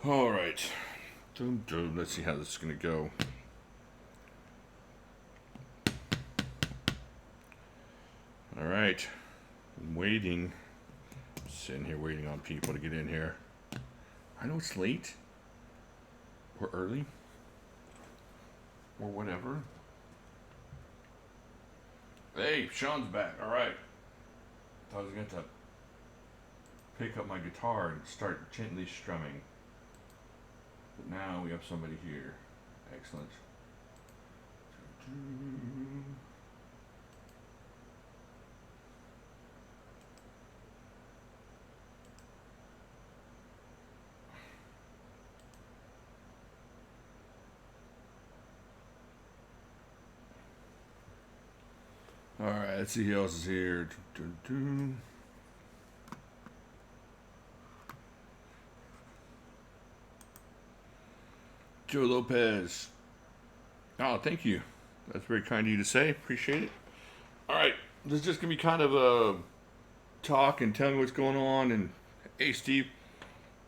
All right. Let's see how this is going to go. All right. I'm waiting. Sitting here waiting on people to get in here. I know it's late. Or early. Or whatever. Hey, Sean's back. All right. I was going to pick up my guitar and start gently strumming. But now we have somebody here. Excellent. All right, let's see who else is here. Joe Lopez. Oh, thank you. That's very kind of you to say. Appreciate it. All right, this is just gonna be kind of a talk and tell me what's going on. And hey, Steve,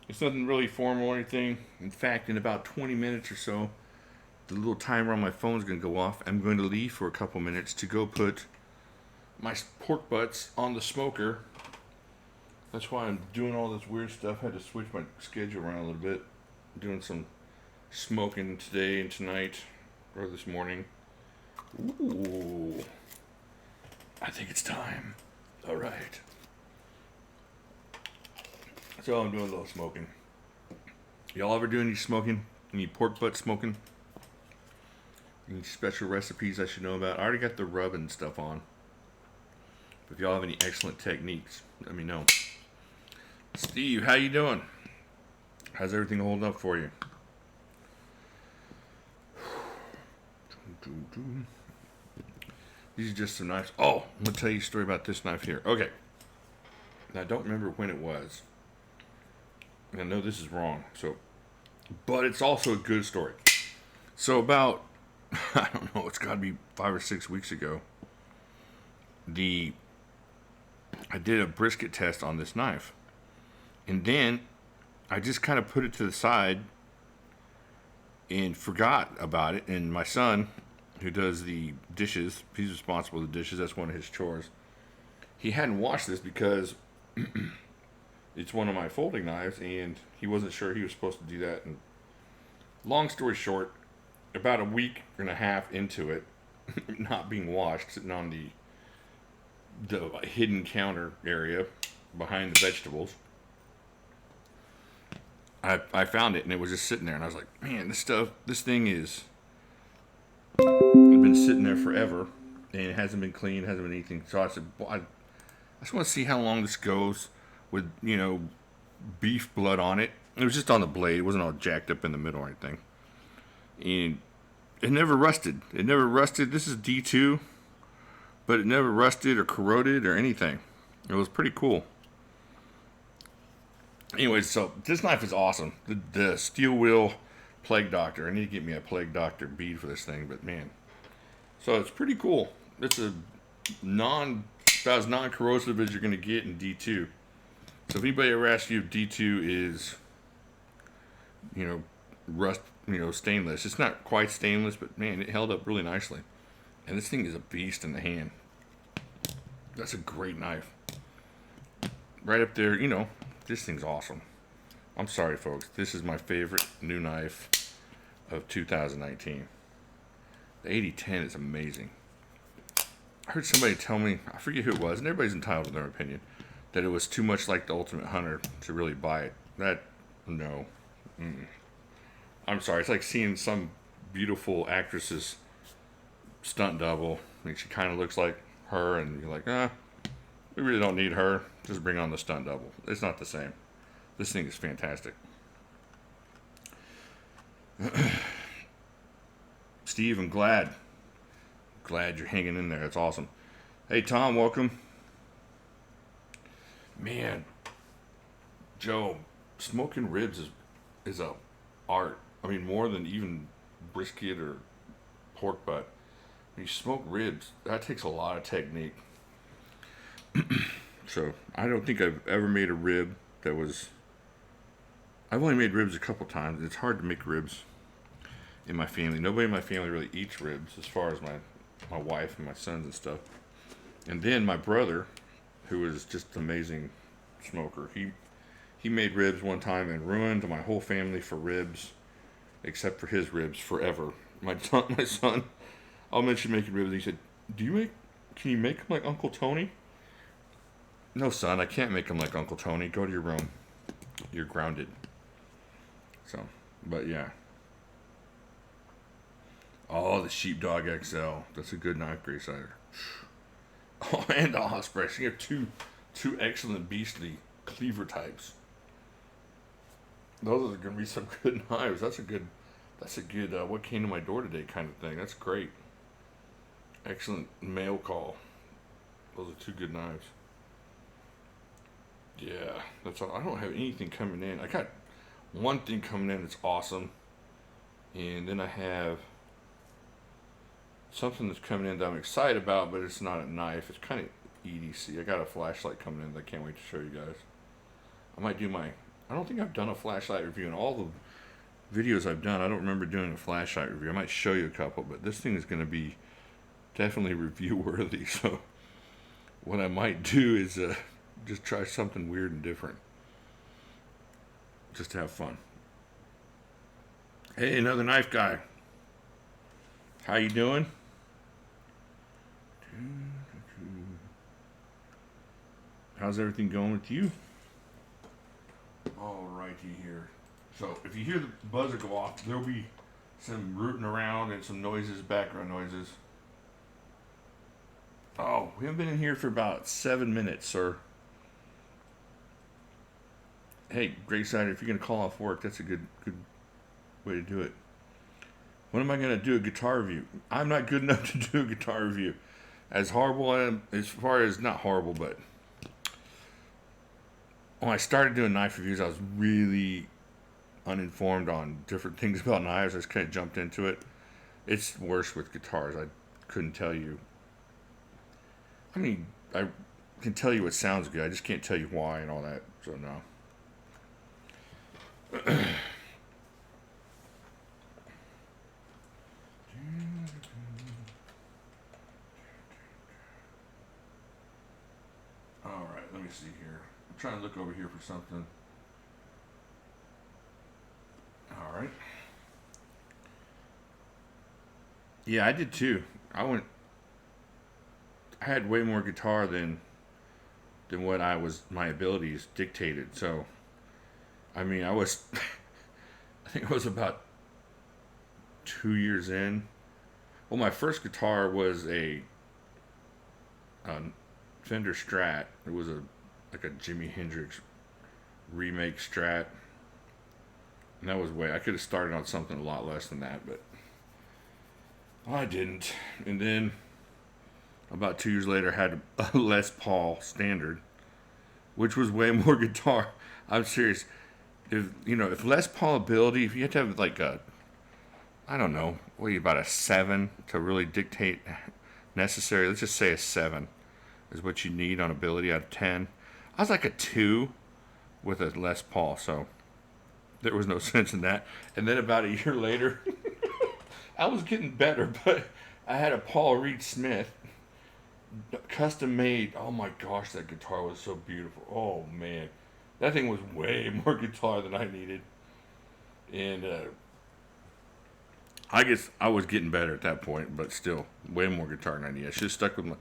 it's nothing really formal or anything. In fact, in about 20 minutes or so, the little timer on my phone is gonna go off. I'm going to leave for a couple minutes to go put my pork butts on the smoker. That's why I'm doing all this weird stuff. I had to switch my schedule around a little bit. I'm doing some smoking today and tonight, or this morning. Ooh, I think it's time. All right. So I'm doing a little smoking. Y'all ever do any smoking? Any pork butt smoking? Any special recipes I should know about? I already got the rub and stuff on. But if y'all have any excellent techniques, let me know. Steve, how you doing? How's everything holding up for you? These are just some knives. Oh, I'm going to tell you a story about this knife here. Okay. Now, I don't remember when it was. I know this is wrong, but it's also a good story. So about, I don't know, it's got to be 5 or 6 weeks ago, I did a brisket test on this knife. And then I just kind of put it to the side and forgot about it. And my son, who does the dishes, he's responsible for the dishes, that's one of his chores. He hadn't washed this because it's one of my folding knives, and he wasn't sure he was supposed to do that. And long story short, about a week and a half into it, not being washed, sitting on the hidden counter area behind the vegetables, I found it, and it was just sitting there, and I was like, man, this thing is, been sitting there forever, and it hasn't been cleaned, hasn't been anything. So I said, well, I just want to see how long this goes with, beef blood on it. It was just on the blade. It wasn't all jacked up in the middle or anything. And it never rusted. This is D2, but it never rusted or corroded or anything. It was pretty cool. Anyways, so this knife is awesome. The Steel Wheel Plague Doctor. I need to get me a Plague Doctor bead for this thing, but man. So it's pretty cool. It's about as non-corrosive as you're going to get in D2. So if anybody ever asks you if D2 is, rust, stainless, it's not quite stainless, but man, it held up really nicely. And this thing is a beast in the hand. That's a great knife. Right up there, this thing's awesome. I'm sorry, folks. This is my favorite new knife of 2019. The 8010 is amazing. I heard somebody tell me, I forget who it was, and everybody's entitled to their opinion, that it was too much like the Ultimate Hunter to really buy it. No. I'm sorry. It's like seeing some beautiful actress's stunt double. I mean, she kind of looks like her, and you're like, we really don't need her. Just bring on the stunt double. It's not the same. This thing is fantastic. Steve, I'm glad you're hanging in there. It's awesome. Hey, Tom, welcome. Man, Joe, smoking ribs is a art. I mean, more than even brisket or pork butt. When you smoke ribs, that takes a lot of technique. So I don't think I've ever made a rib that was I've only made ribs a couple times. It's hard to make ribs in my family. Nobody in my family really eats ribs, as far as my wife and my sons and stuff. And then my brother, who is just an amazing smoker, he made ribs one time and ruined my whole family for ribs, except for his ribs forever. My son, I'll mention making ribs. He said, Can you make them like Uncle Tony?" No, son, I can't make them like Uncle Tony. Go to your room. You're grounded. So, but yeah. Oh, the Sheepdog XL. That's a good knife, Gray Cider. Oh, and the Osprey. So you have two excellent beastly cleaver types. Those are going to be some good knives. That's a good what came to my door today kind of thing. That's great. Excellent mail call. Those are two good knives. Yeah, that's all. I don't have anything coming in. I got one thing coming in that's awesome. And then I have something that's coming in that I'm excited about, but it's not a knife. It's kind of EDC. I got a flashlight coming in that I can't wait to show you guys. I don't think I've done a flashlight review in all the videos I've done. I don't remember doing a flashlight review. I might show you a couple, but this thing is going to be definitely review worthy. So what I might do is just try something weird and different, just to have fun. Hey, another knife guy. How you doing? How's everything going with you? All righty here. So if you hear the buzzer go off, there'll be some rooting around and some noises, background noises. Oh, we haven't been in here for about 7 minutes, sir. Hey, Gray Cider, if you're gonna call off work, that's a good way to do it. When am I gonna do a guitar review? I'm not good enough to do a guitar review. As horrible I am, as far as not horrible, but when I started doing knife reviews, I was really uninformed on different things about knives. I just kind of jumped into it. It's worse with guitars. I couldn't tell you. I mean, I can tell you what sounds good. I just can't tell you why and all that. So no. All right, let me see here. I'm trying to look over here for something. All right. Yeah, I did too. I had way more guitar than what my abilities dictated. So, I mean, I think I was about 2 years in. Well, my first guitar was a Fender Strat. It was like a Jimi Hendrix remake Strat. And that was I could have started on something a lot less than that, but I didn't. And then about 2 years later, I had a Les Paul Standard, which was way more guitar. I'm serious. If Les Paul ability, if you have to have like I don't know, about a 7 to really dictate necessary. Let's just say a 7 is what you need on ability out of 10. I was like a 2 with a Les Paul, so there was no sense in that. And then about a year later, I was getting better, but I had a Paul Reed Smith custom made. Oh my gosh, that guitar was so beautiful. Oh man, that thing was way more guitar than I needed. And I guess I was getting better at that point, but still way more guitar than I needed. I should have stuck with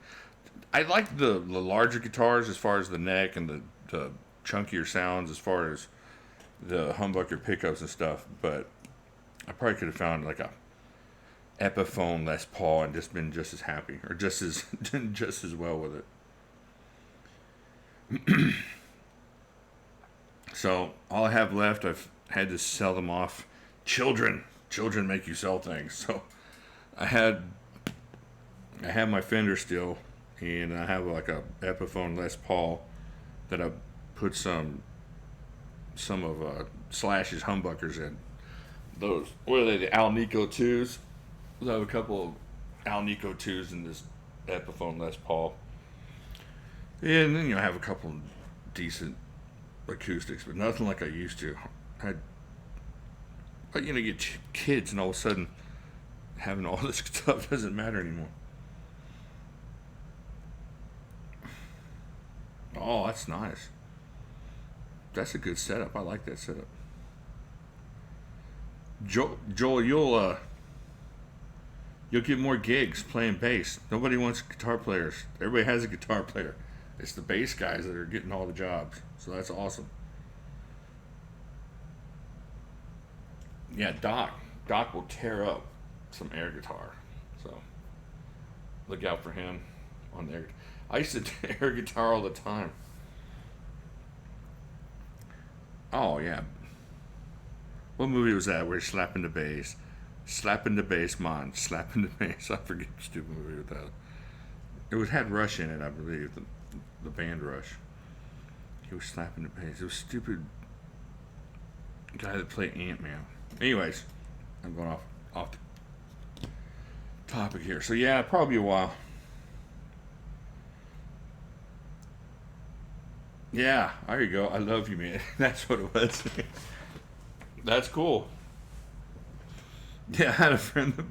I like the larger guitars as far as the neck and the chunkier sounds as far as the humbucker pickups and stuff, but I probably could have found like a Epiphone Les Paul and just been just as happy, or just as well with it. So all I have left, I've had to sell them off. Children make you sell things. So I have my Fender still, and I have like a Epiphone Les Paul that I put some of Slash's humbuckers in. Those, what are they? The Alnico 2s. I have a couple of Alnico 2s in this Epiphone Les Paul. And then I have a couple decent acoustics, but nothing like I used to. I had But you know, you get kids, and all of a sudden, having all this stuff doesn't matter anymore. Oh, that's nice. That's a good setup. I like that setup. Joel, you'll get more gigs playing bass. Nobody wants guitar players. Everybody has a guitar player. It's the bass guys that are getting all the jobs. So that's awesome. Yeah, Doc will tear up some air guitar. So look out for him on the air. I used to air guitar all the time. Oh yeah. What movie was that where he's slapping the bass? Slapping the bass, man. Slapping the bass. I forget the stupid movie with that. It was had Rush in it, I believe. The band Rush. He was slapping the bass. It was stupid guy that played Ant Man. Anyways, I'm going off the topic here. So yeah, probably a while. Yeah, there you go. I love you, man. That's what it was. That's cool. Yeah, I had a friend that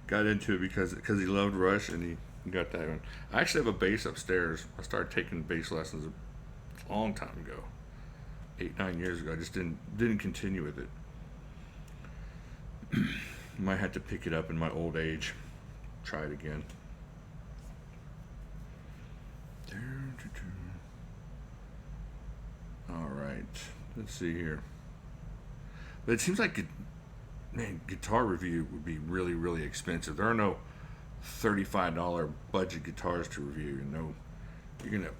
got into it because he loved Rush and he got that one. I actually have a bass upstairs. I started taking bass lessons a long time ago, 8 9 years ago. I just didn't continue with it. Might have to pick it up in my old age. Try it again. All right, let's see here. But it seems like man, guitar review would be really really expensive. There are no $35 budget guitars to review. You know, you're gonna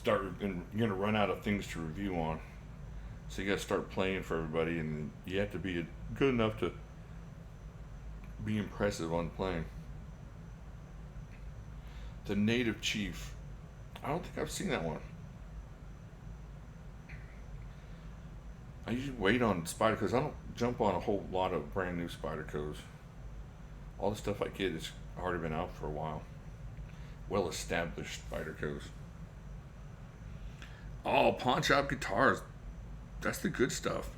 you're gonna run out of things to review on. So you got to start playing for everybody, and you have to be good enough to be impressive on playing. The Native Chief. I don't think I've seen that one. I usually wait on Spyderco's. I don't jump on a whole lot of brand new Spyderco's. All the stuff I get has already been out for a while. Well established Spyderco's. Oh, pawn shop guitars. That's the good stuff.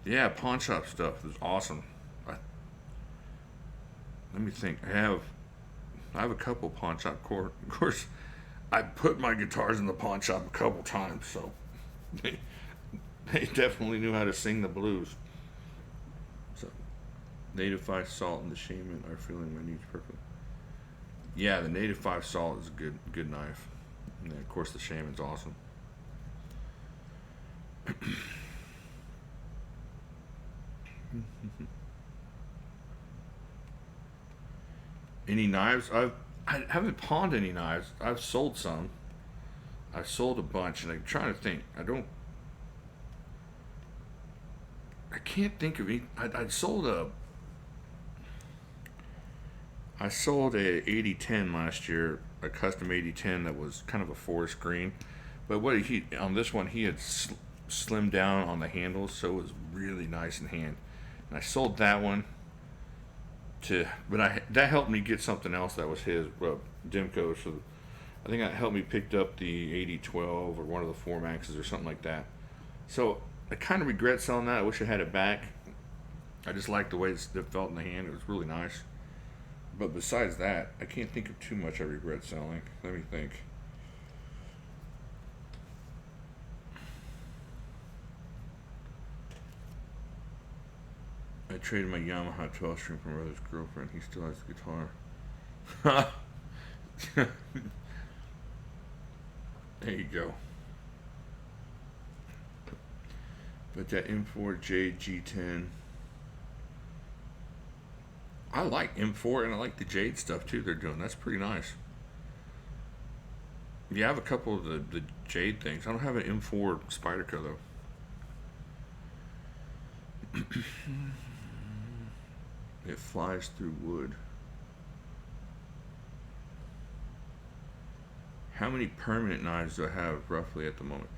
Yeah, pawn shop stuff is awesome. I, Let me think. I have a couple pawn shop of course. I put my guitars in the pawn shop a couple times, so they they definitely knew how to sing the blues. So Native Five Salt and the Shaman are feeling my needs perfectly. Yeah, the Native Five Salt is a good knife. And then, of course, the Shaman's awesome. Any knives? I haven't pawned any knives. I've sold some. I've sold a bunch, and I'm trying to think. I can't think of any. I sold a 8010 last year, a custom 8010 that was kind of a forest green. But what he on this one he had slimmed down on the handles, so it was really nice in hand. And I sold that one but that helped me get something else that was his Dimco. So I think that helped me picked up the 8012 or one of the Four Maxes or something like that. So I kind of regret selling that. I wish I had it back. I just liked the way it felt in the hand. It was really nice. But besides that, I can't think of too much I regret selling. Let me think. I traded my Yamaha 12 string for my brother's girlfriend. He still has the guitar. There you go. But that M4 JG10, I like M4 and I like the Jade stuff too. They're doing that's pretty nice. Yeah, I have a couple of the Jade things. I don't have an M4 Spyderco though. It flies through wood. How many permanent knives do I have roughly at the moment?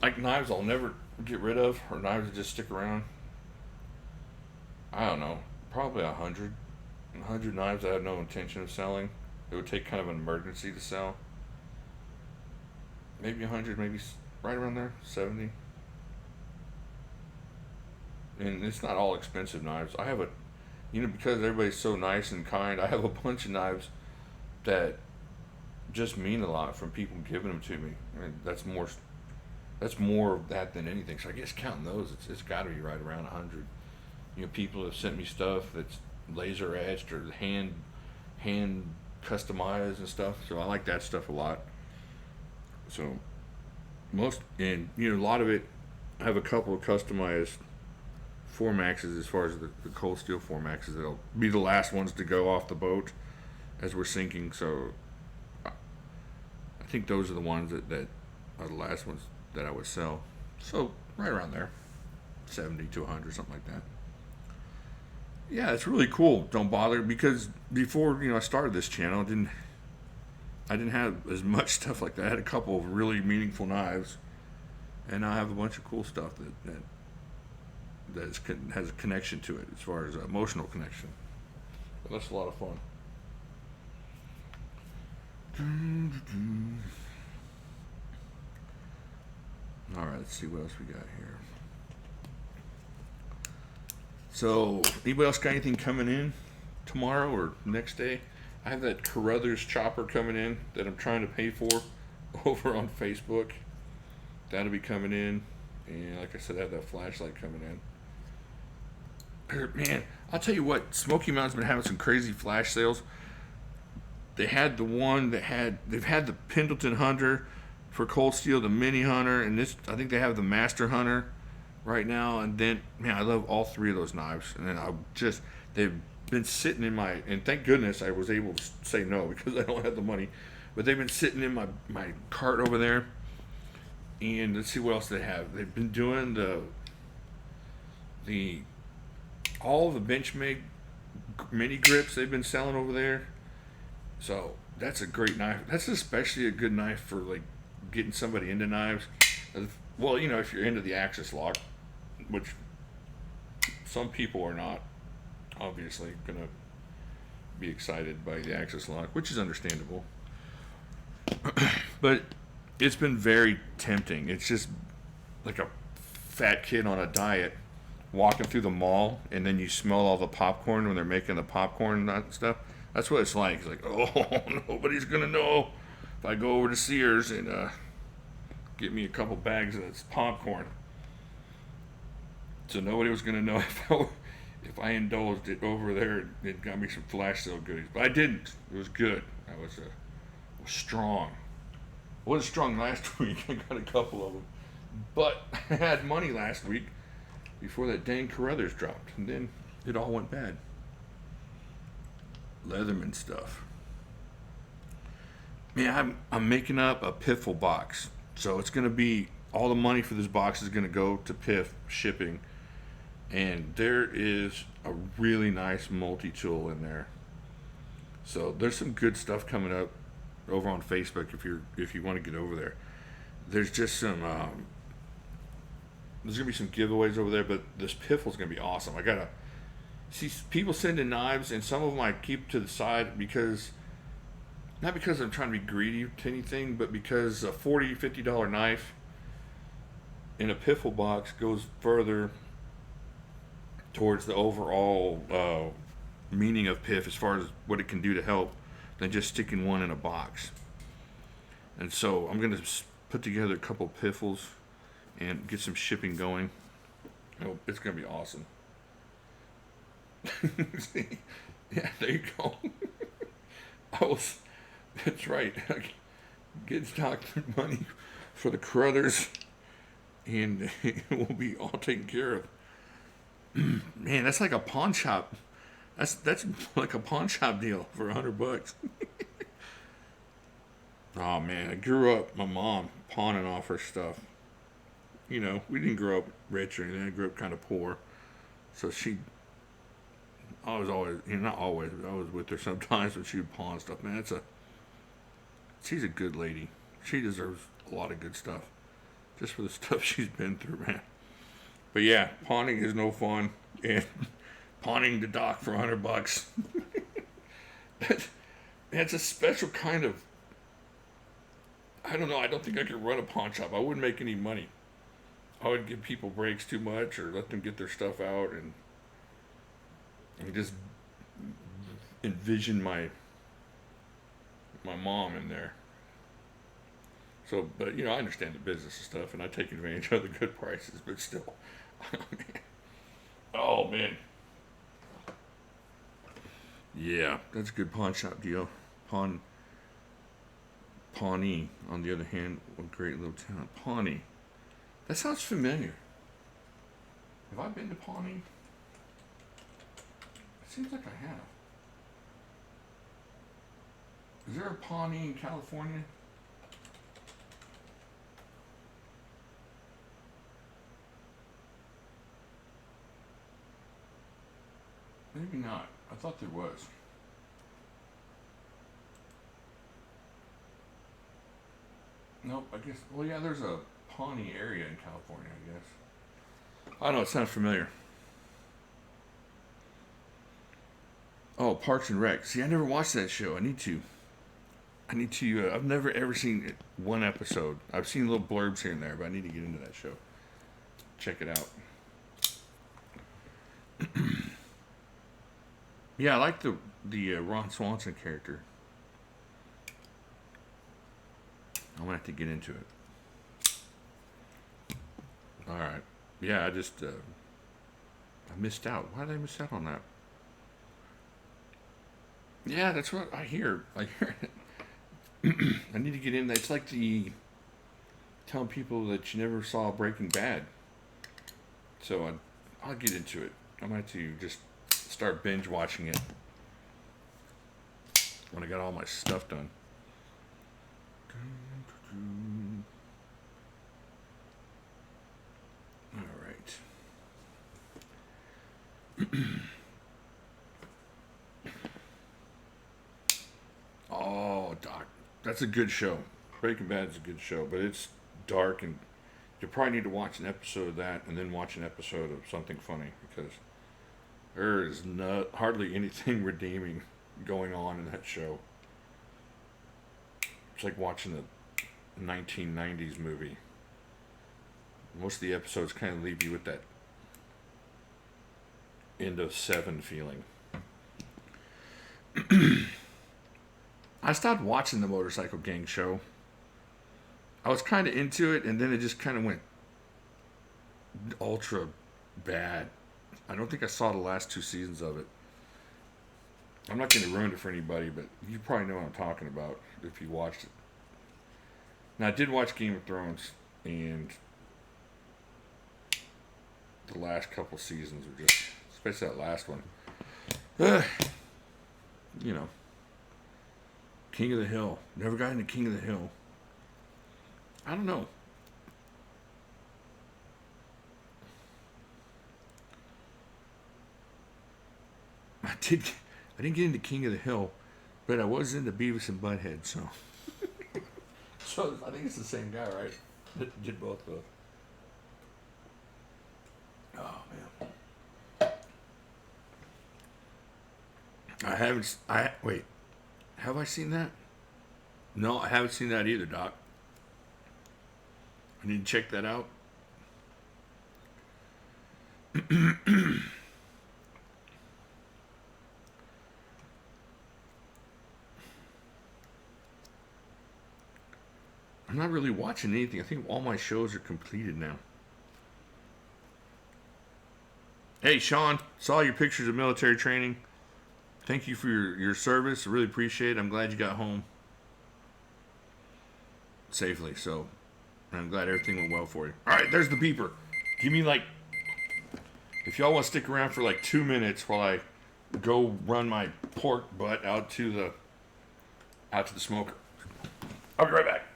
Like knives I'll never get rid of, or knives that just stick around. I don't know. Probably 100. 100 knives I have no intention of selling. It would take kind of an emergency to sell. Maybe 100, maybe right around there, 70. And it's not all expensive knives. I have a, because everybody's so nice and kind, I have a bunch of knives that just mean a lot from people giving them to me. And that's more of that than anything. So I guess counting those, it's got to be right around 100. People have sent me stuff that's laser etched or hand customized and stuff. So I like that stuff a lot. So a lot of it, I have a couple of customized Formaxes as far as the cold steel Formaxes. That'll be the last ones to go off the boat as we're sinking. So I think those are the ones that are the last ones that I would sell. So right around there, 70 to 100, something like that. Yeah, it's really cool. Don't bother, because before I started this channel, I didn't have as much stuff like that. I had a couple of really meaningful knives, and I have a bunch of cool stuff that has a connection to it as far as emotional connection. But that's a lot of fun. All right, let's see what else we got here. So, anybody else got anything coming in tomorrow or next day? I have that Carruthers chopper coming in that I'm trying to pay for over on Facebook. That'll be coming in. And like I said, I have that flashlight coming in. Man, I'll tell you what, Smoky Mountain's been having some crazy flash sales. They had the one they've had the Pendleton Hunter for cold steel, the Mini Hunter, and this, I think they have the Master Hunter right now. And then, man, I love all three of those knives. And then they've been sitting in my, and thank goodness I was able to say no because I don't have the money, but they've been sitting in my cart over there. And let's see what else they have. They've been doing all the Benchmade mini grips they've been selling over there. So that's a great knife. That's especially a good knife for like getting somebody into knives. Well, if you're into the Axis lock, which some people are not, obviously gonna be excited by the Axis lock, which is understandable. But it's been very tempting. It's just like a fat kid on a diet walking through the mall, and then you smell all the popcorn when they're making the popcorn and stuff. That's what it's like. It's like, oh, nobody's gonna know if I go over to Sears and get me a couple bags of this popcorn. So nobody was gonna know if I indulged it over there and got me some flash sale goodies. But I didn't. It was good. I was strong. I wasn't strong last week. I got a couple of them. But I had money last week before that dang Carruthers dropped. And then it all went bad. Leatherman stuff. Man, I'm making up a Piffle box. So it's going to be, all the money for this box is going to go to Piff shipping. And there is a really nice multi-tool in there. So there's some good stuff coming up over on Facebook if you want to get over there. There's just some there's gonna be some giveaways over there, but this Piffle's gonna be awesome. I gotta see people sending knives, and some of them I keep to the side not because I'm trying to be greedy to anything, but because a $40-50 knife in a Piffle box goes further towards the overall meaning of Piff as far as what it can do to help than just sticking one in a box. And so I'm going to put together a couple Piffles and get some shipping going. It's going to be awesome. Yeah, there you go. That's right. Get stock money for the Carruthers, and it will be all taken care of. Man, that's like a pawn shop. That's like a pawn shop deal for $100. Oh man, I grew up, my mom pawning off her stuff. We didn't grow up rich or anything. I grew up kind of poor. So I was always, not always, but I was with her sometimes when she would pawn stuff. Man, she's a good lady. She deserves a lot of good stuff. Just for the stuff she's been through, man. But yeah, pawning is no fun. And pawning the dock for $100. That's a special kind of, I don't know, I don't think I could run a pawn shop. I wouldn't make any money. I would give people breaks too much or let them get their stuff out, and just envision my mom in there. So, but I understand the business and stuff, and I take advantage of the good prices, but still, oh man, yeah, that's a good pawn shop deal. Pawnee, on the other hand, a great little town. Pawnee, that sounds familiar. Have I been to Pawnee? It seems like I have. Is there a Pawnee in California? Maybe not. I thought there was. Nope, I guess. Well, yeah, there's a Pawnee area in California, I guess. I don't know, it sounds familiar. Oh, Parks and Rec. See, I never watched that show. I need to. I've never ever seen one episode. I've seen little blurbs here and there, but I need to get into that show. Check it out. Yeah, I like the Ron Swanson character. I'm gonna have to get into it. All right. Yeah, I missed out. Why did I miss out on that? Yeah, that's what I hear. I hear it. I need to get in. It's like telling people that you never saw Breaking Bad. So I'll get into it. I might have to just start binge watching it when I got all my stuff done. All right. Oh, Doc, that's a good show. Breaking Bad is a good show, but it's dark, and you probably need to watch an episode of that and then watch an episode of something funny, because there is hardly anything redeeming going on in that show. It's like watching a 1990s movie. Most of the episodes kind of leave you with that end of Seven feeling. I stopped watching the Motorcycle Gang show. I was kind of into it, and then it just kind of went ultra bad. I don't think I saw the last 2 seasons of it. I'm not going to ruin it for anybody, but you probably know what I'm talking about if you watched it. Now, I did watch Game of Thrones, and the last couple seasons were just, especially that last one, you know, King of the Hill. Never got into King of the Hill. I don't know. I didn't get into King of the Hill, but I was into Beavis and Butthead, so. So I think it's the same guy, right? That did both of those. Oh man. Wait. Have I seen that? No, I haven't seen that either, Doc. I need to check that out. I'm not really watching anything. I think all my shows are completed now. Hey, Sean, saw your pictures of military training. Thank you for your service. I really appreciate it. I'm glad you got home safely. So, I'm glad everything went well for you. All right, there's the beeper. Give me if y'all want to stick around for 2 minutes while I go run my pork butt out to the smoker. I'll be right back.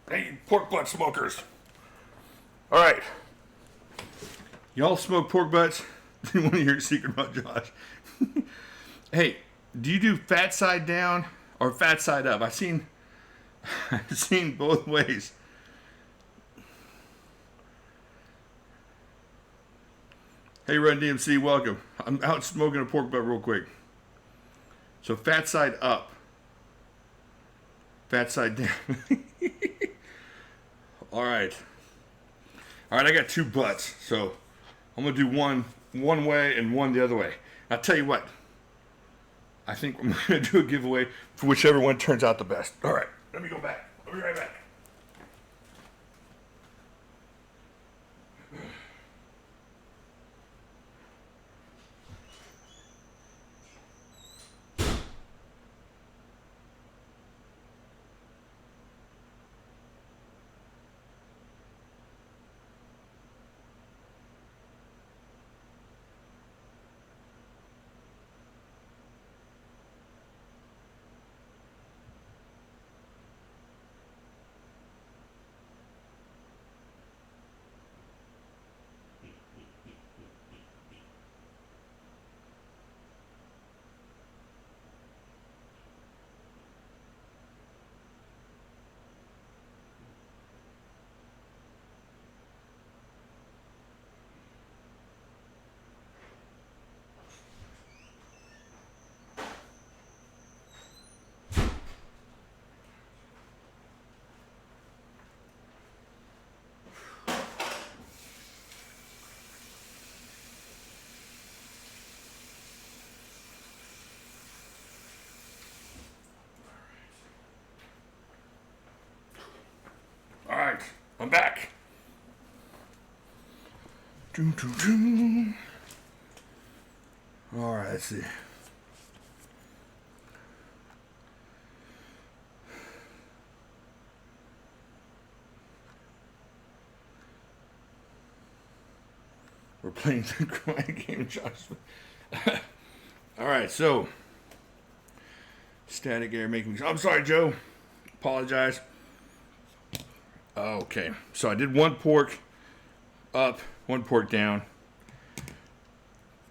Hey, pork butt smokers. All right. Y'all smoke pork butts? You want to hear a secret about Josh? Hey, do you do fat side down or fat side up? I've seen both ways. Hey, Run DMC, welcome. I'm out smoking a pork butt real quick. So fat side up, fat side down. All right. I got two butts, so I'm gonna do one way and one the other way. I'll tell you what. I think I'm gonna do a giveaway for whichever one turns out the best. All right, let me go back. I'll be right back. All right, I'm back. All right, let's see. We're playing the grind game, Josh. All right, so static air making. I'm sorry, Joe. Apologize. Okay, so I did one pork up, one pork down.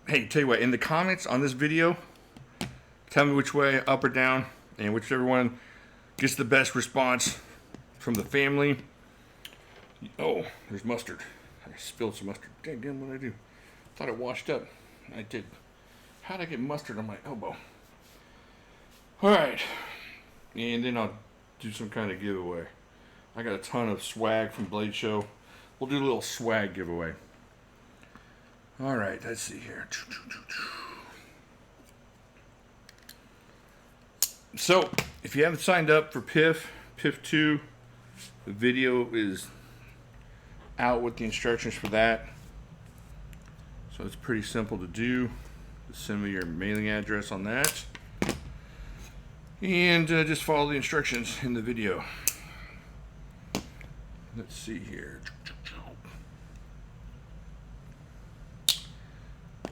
Hey, tell you what, in the comments on this video, tell me which way, up or down, and whichever one gets the best response from the family. Oh, there's mustard. I spilled some mustard. Damn, what did I do? Thought it washed up. I did. How'd I get mustard on my elbow? All right, and then I'll do some kind of giveaway. I got a ton of swag from Blade Show. We'll do a little swag giveaway. All right, let's see here. So, if you haven't signed up for PIF 2, the video is out with the instructions for that. So it's pretty simple to do. Just send me your mailing address on that. And just follow the instructions in the video. Let's see here.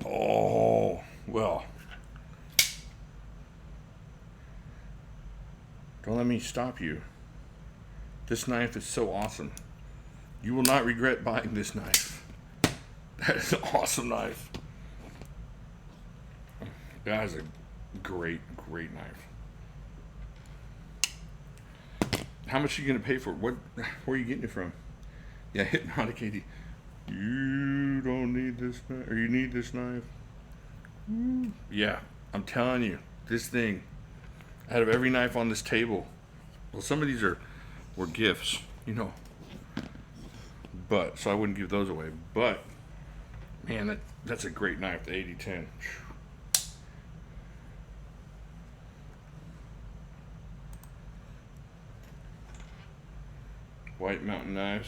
Oh, well. Don't let me stop you. This knife is so awesome. You will not regret buying this knife. That is an awesome knife. That is a great knife. How much are you going to pay for it? Where are you getting it from? Yeah, Hypnotic 80. You don't need this knife, or you need this knife. Yeah, I'm telling you, this thing, out of every knife on this table, well, some of these were gifts, you know. But, so I wouldn't give those away. But, man, that's a great knife, the 8010. White Mountain knives.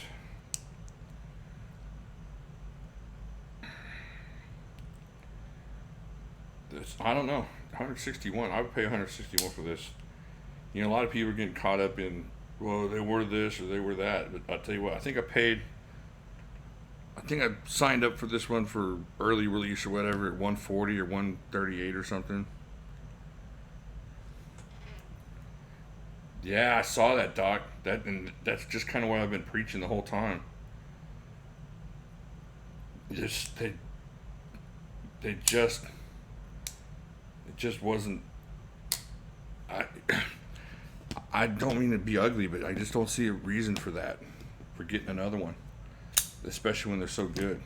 I don't know, 161. I would pay 161 for this. You know, a lot of people are getting caught up in, well, they were this or they were that. But I'll tell you what, I think I signed up for this one for early release or whatever at 140 or 138 or something. Yeah, I saw that, Doc. That's just kind of what I've been preaching the whole time. Just they just it just wasn't. I I don't mean to be ugly, but I just don't see a reason for that, for getting another one, especially when they're so good.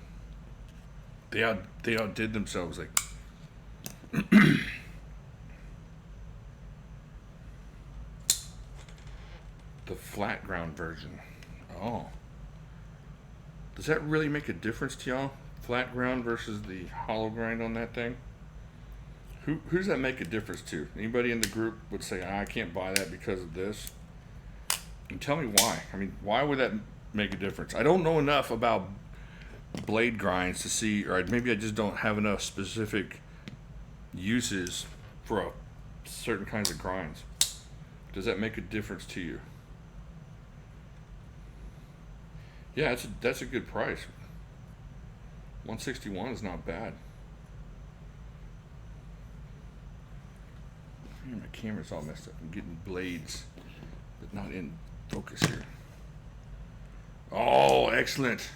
They outdid themselves. Like the flat ground version. Oh, does that really make a difference to y'all? Flat ground versus the hollow grind on that thing. Who does that make a difference to? Anybody in the group would say, I can't buy that because of this. And tell me why. I mean, why would that make a difference? I don't know enough about blade grinds to see, or maybe I just don't have enough specific uses for certain kinds of grinds. Does that make a difference to you? Yeah, that's a good price. 161 is not bad. Man, my camera's all messed up. I'm getting blades, but not in focus here. Oh, excellent.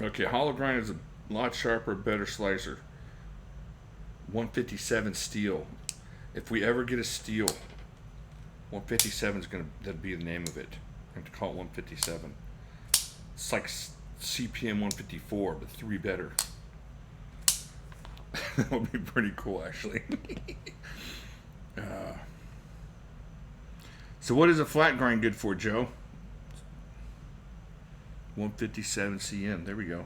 Okay, hollow grind is a lot sharper, better slicer. 157 steel. If we ever get a steel, 157 is that'd be the name of it. I have to call it 157. It's like CPM 154, but 3 better. That would be pretty cool, actually. uh, so, what is a flat grind good for, Joe? 157 CM. There we go.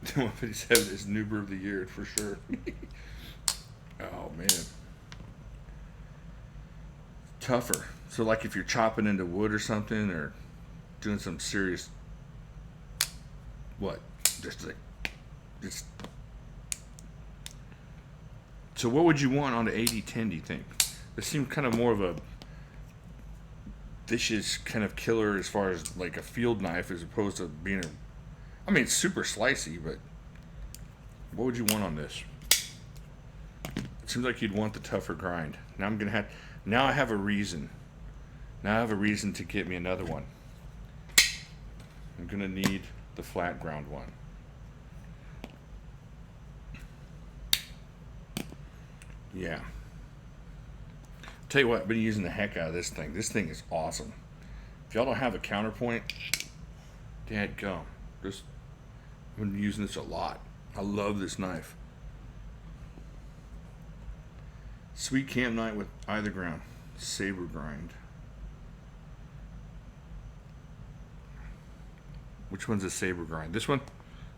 The 157 is Noober of the Year for sure. Oh man, tougher. So, like if you're chopping into wood or something, or doing some serious, what? Just. So, what would you want on the 8010? Do you think? This seems kind of more of a vicious kind of killer as far as like a field knife, as opposed to being a. I mean, it's super slicey, but what would you want on this? It seems like you'd want the tougher grind. Now I'm gonna have. Now I have a reason. Now I have a reason to get me another one. I'm gonna need the flat ground one. Yeah. Tell you what, I've been using the heck out of this thing. This thing is awesome. If y'all don't have a counterpoint, dadgum. Just I've been using this a lot. I love this knife. Sweet Camp Night with either ground. Saber grind. Which one's a saber grind? This one?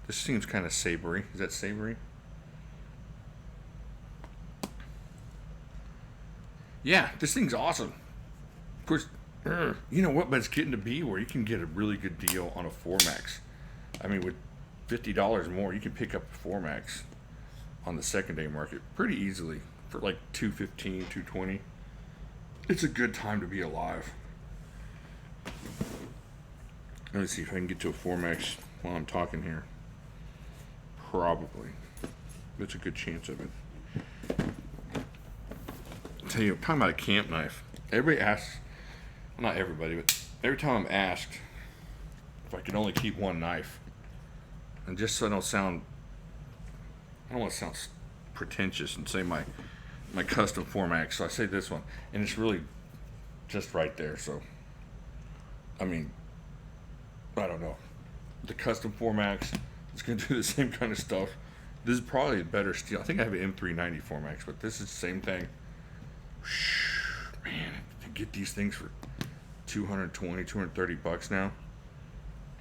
This seems kind of sabery. Is that sabery? Yeah, this thing's awesome. Of course, you know what? But it's getting to be where you can get a really good deal on a 4Max. I mean, with $50 more, you can pick up a 4Max on the secondary market pretty easily for like $215, $220. It's a good time to be alive. Let me see if I can get to a 4Max while I'm talking here. Probably. That's a good chance of it. I'll tell you, I'm talking about a camp knife. Everybody asks, well, not everybody, but every time I'm asked if I can only keep one knife, and just so I don't want to sound pretentious and say my custom 4Max, so I say this one, and it's really just right there. So, I mean, I don't know. The custom 4Max is going to do the same kind of stuff. This is probably a better steel. I think I have an M390 4Max, but this is the same thing. Man, to get these things for $220, $230 now,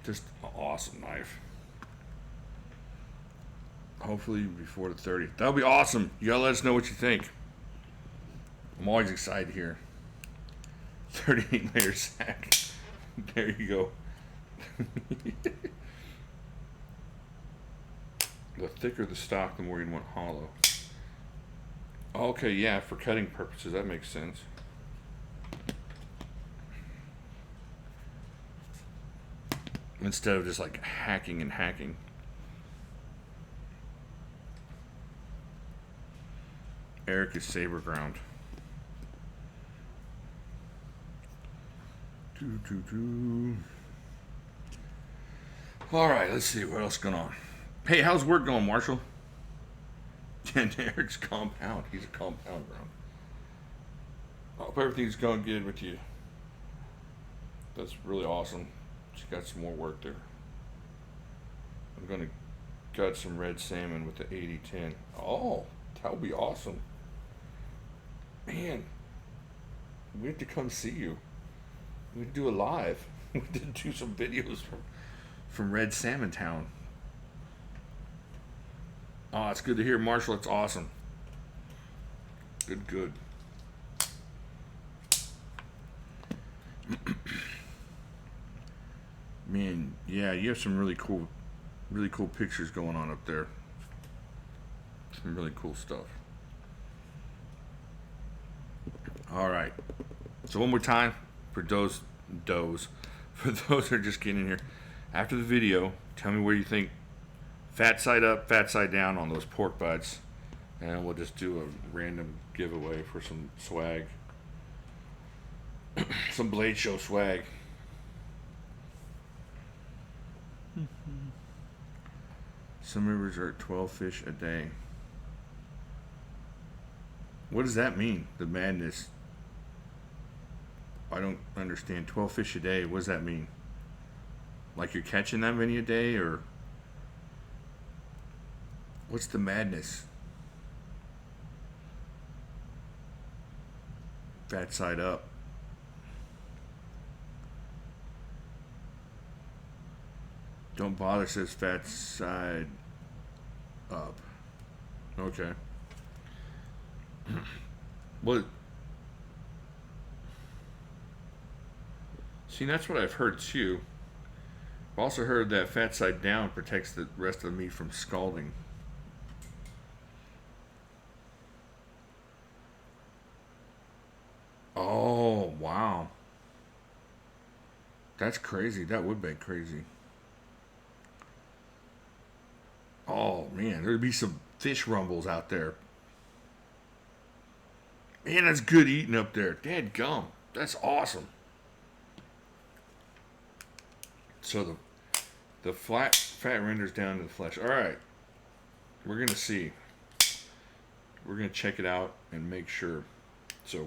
just an awesome knife. Hopefully before the 30th. That'll be awesome. You gotta let us know what you think. I'm always excited here. 38 layer sack. There you go. The thicker the stock, the more you want hollow. Okay, yeah, for cutting purposes, that makes sense. Instead of just like hacking and hacking. Eric is saber ground. All right, let's see what else is going on. Hey, how's work going, Marshall? And Eric's compound. He's a compound ground. I hope everything's going good with you. That's really awesome. She got some more work there. I'm going to gut some red salmon with the 80-10. Oh, that would be awesome. Man, we have to come see you. We have to do a live. We did do some videos from Red Salmon Town. Oh, it's good to hear, Marshall. It's awesome. Good. Man, yeah, you have some really cool pictures going on up there. Some really cool stuff. All right. So one more time for those who are just getting in here. After the video, tell me where you think fat side up, fat side down on those pork butts, and we'll just do a random giveaway for some swag, some Blade Show swag. Some rivers are at 12 fish a day. What does that mean? The madness. I don't understand. 12 fish a day. What does that mean? Like you're catching that many a day, or what's the madness? Fat side up. Don't bother says fat side up. Okay. What? See, that's what I've heard too. I've also heard that fat side down protects the rest of the meat from scalding. Oh, wow. That's crazy. That would be crazy. Oh, man. There'd be some fish rumbles out there. Man, that's good eating up there. Dadgum. That's awesome. So the fat renders down to the flesh. All right. We're going to see. We're going to check it out and make sure. So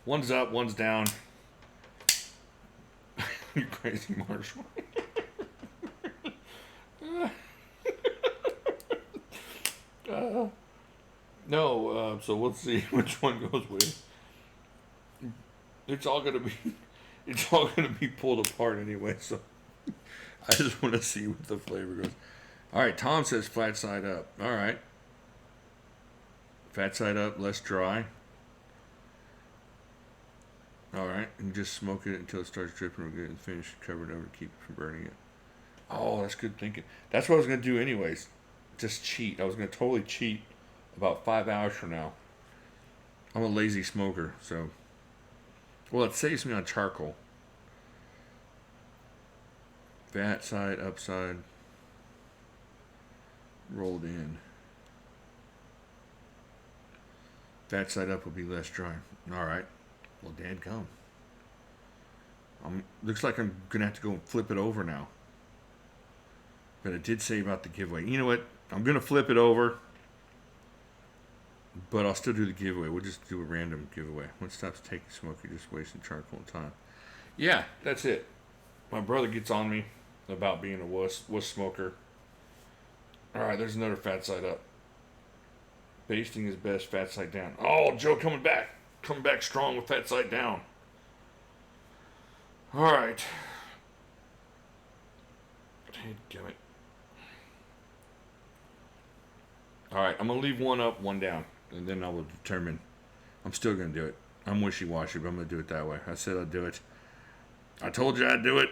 one's up, one's down. You crazy, Marshall. No, so we'll see which one goes with. It's all gonna be pulled apart anyway. So I just want to see what the flavor goes. All right, Tom says flat side up. All right, fat side up, less dry. All right, and just smoke it until it starts dripping. We're getting finished, cover it over to keep it from burning it. Oh, that's good thinking. That's what I was gonna do anyways. Just cheat. I was gonna totally cheat about 5 hours from now. I'm a lazy smoker, so. Well, it saves me on charcoal. Fat side, upside, rolled in. Fat side up will be less dry. All right. Well, dadgum. Looks like I'm gonna have to go and flip it over now. But it did say about the giveaway. You know what? I'm gonna flip it over. But I'll still do the giveaway. We'll just do a random giveaway. Once it stops taking smoke, you're just wasting charcoal and time. Yeah, that's it. My brother gets on me about being a wuss smoker. Alright, there's another fat side up. Basting is best, fat side down. Oh, Joe coming back. Coming back strong with fat side down. Alright. Dadgummit. Alright, I'm going to leave one up, one down. And then I will determine. I'm still going to do it. I'm wishy-washy, but I'm going to do it that way. I said I'd do it. I told you I'd do it.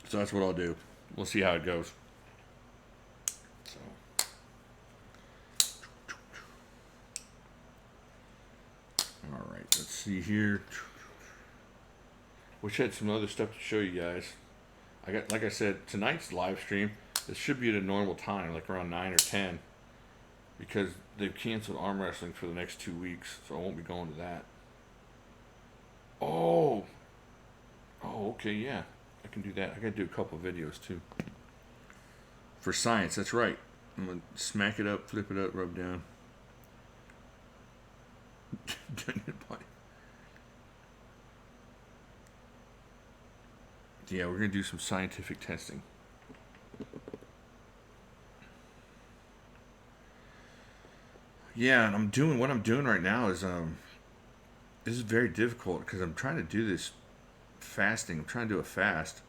So that's what I'll do. We'll see how it goes. So. Alright, let's see here. Wish I had some other stuff to show you guys. Like I said, tonight's live stream, this should be at a normal time, like around 9 or 10. because they've canceled arm wrestling for the next 2 weeks, so I won't be going to that. Oh, okay, yeah, I can do that. I gotta do a couple of videos too for science. That's right. I'm gonna smack it up, flip it up, rub down. Yeah, we're gonna do some scientific testing. Yeah, and what I'm doing right now is this is very difficult because I'm trying to do this fasting. I'm trying to do a fast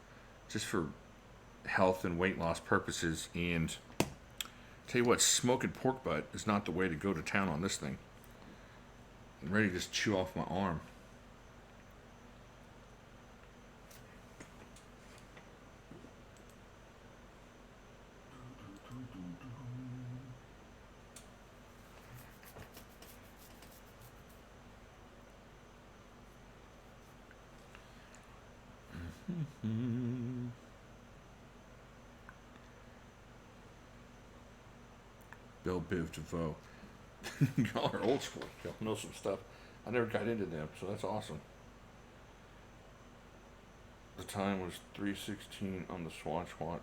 just for health and weight loss purposes. And tell you what, smoking pork butt is not the way to go to town on this thing. I'm ready to just chew off my arm. Bill Biv DeVoe. Y'all are old school. Y'all know some stuff. I never got into them, so that's awesome. The time was 3:16 on the Swatch Watch.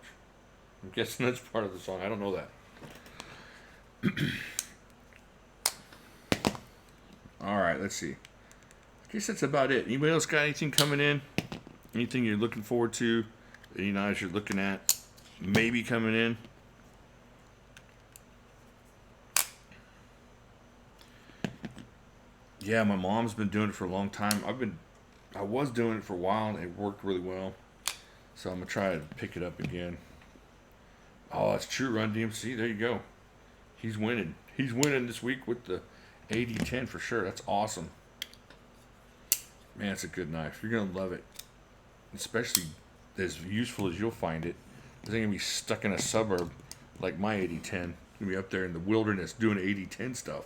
I'm guessing that's part of the song. I don't know that. All right, let's see. I guess that's about it. Anybody else got anything coming in? Anything you're looking forward to? Any knives you're looking at? Maybe coming in? Yeah, my mom's been doing it for a long time. I was doing it for a while and it worked really well. So I'm gonna try to pick it up again. Oh, that's true, Run DMC. There you go. He's winning. He's winning this week with the AD10 for sure. That's awesome. Man, it's a good knife. You're gonna love it. Especially as useful as you'll find it. This ain't gonna be stuck in a suburb like my AD10. It's gonna be up there in the wilderness doing AD10 stuff.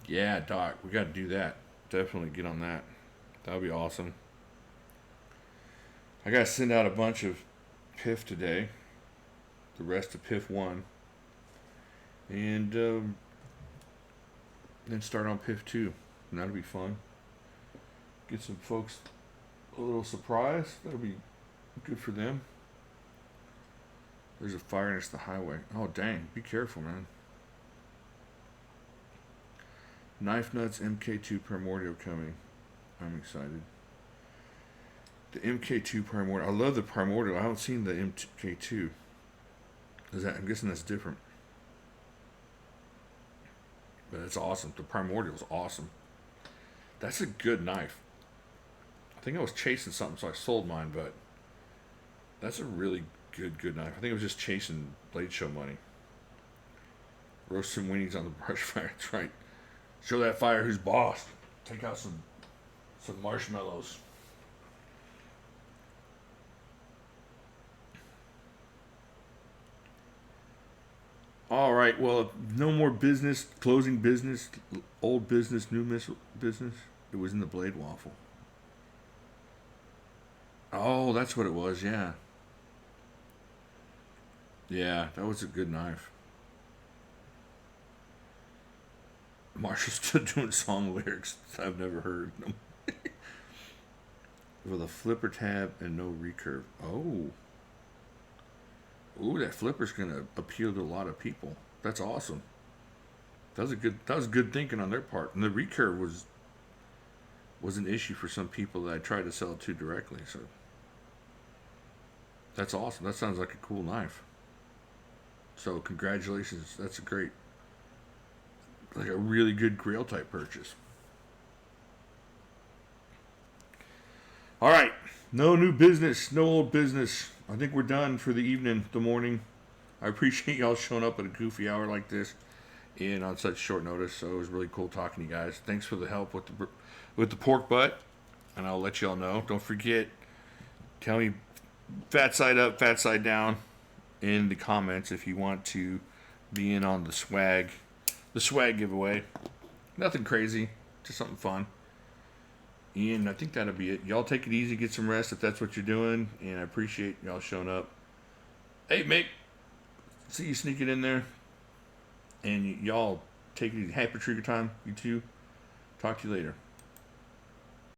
Yeah, Doc, we gotta do that. Definitely get on that. That would be awesome. I gotta send out a bunch of PIF today. The rest of PIF 1. And then start on PIF 2. And that'll be fun. Get some folks a little surprise. That'll be good for them. There's a fire next to the highway. Oh, dang. Be careful, man. Knife Nuts MK2 Primordial coming. I'm excited. The MK2 Primordial. I love the Primordial. I haven't seen the MK2. I'm guessing that's different. But it's awesome. The Primordial is awesome. That's a good knife. I think I was chasing something, so I sold mine, but that's a really good knife. I think I was just chasing Blade Show money. Roast some weenies on the brush fire. That's right. Show that fire who's boss. Take out some marshmallows. All right. Well, no more business. Closing business. Old business. New business. It was in the Blade Waffle. Oh, that's what it was. Yeah. Yeah, that was a good knife. Marshall's still doing song lyrics I've never heard them. With a flipper tab and no recurve. Oh. Ooh, that flipper's gonna appeal to a lot of people. That's awesome. That was good thinking on their part. And the recurve was an issue for some people that I tried to sell it to directly, so that's awesome. That sounds like a cool knife. So congratulations. That's like a really good Grail type purchase. All right. No new business, no old business. I think we're done for the evening, the morning. I appreciate y'all showing up at a goofy hour like this and on such short notice. So it was really cool talking to you guys. Thanks for the help with the pork butt, and I'll let y'all know. Don't forget, tell me fat side up, fat side down in the comments if you want to be in on the swag giveaway. Nothing crazy, just something fun. And I think that'll be it. Y'all take it easy, get some rest if that's what you're doing. And I appreciate y'all showing up. Hey, Mick. See you sneaking in there. And y'all take it easy. Happy trigger time, you two. Talk to you later.